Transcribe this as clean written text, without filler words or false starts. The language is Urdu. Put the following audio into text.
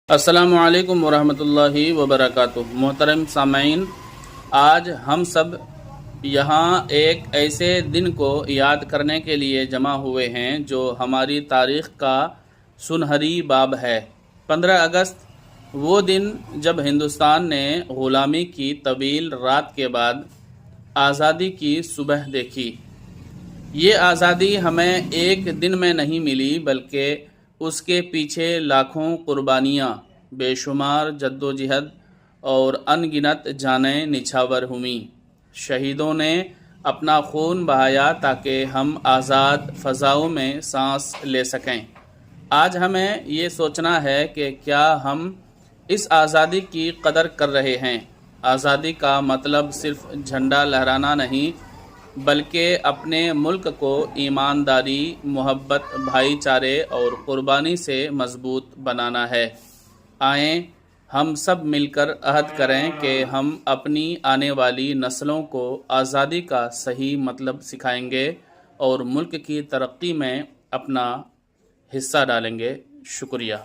السلام علیکم ورحمۃ اللہ وبرکاتہ۔ محترم سامعین، آج ہم سب یہاں ایک ایسے دن کو یاد کرنے کے لیے جمع ہوئے ہیں جو ہماری تاریخ کا سنہری باب ہے۔ 15 اگست وہ دن جب ہندوستان نے غلامی کی طویل رات کے بعد آزادی کی صبح دیکھی۔ یہ آزادی ہمیں ایک دن میں نہیں ملی، بلکہ اس کے پیچھے لاکھوں قربانیاں، بے شمار جدوجہد اور ان گنت جانیں نچھاور ہوئیں۔ شہیدوں نے اپنا خون بہایا تاکہ ہم آزاد فضاؤں میں سانس لے سکیں۔ آج ہمیں یہ سوچنا ہے کہ کیا ہم اس آزادی کی قدر کر رہے ہیں۔ آزادی کا مطلب صرف جھنڈا لہرانا نہیں، بلکہ اپنے ملک کو ایمانداری، محبت، بھائی چارے اور قربانی سے مضبوط بنانا ہے۔ آئیں ہم سب مل کر عہد کریں کہ ہم اپنی آنے والی نسلوں کو آزادی کا صحیح مطلب سکھائیں گے اور ملک کی ترقی میں اپنا حصہ ڈالیں گے۔ شکریہ۔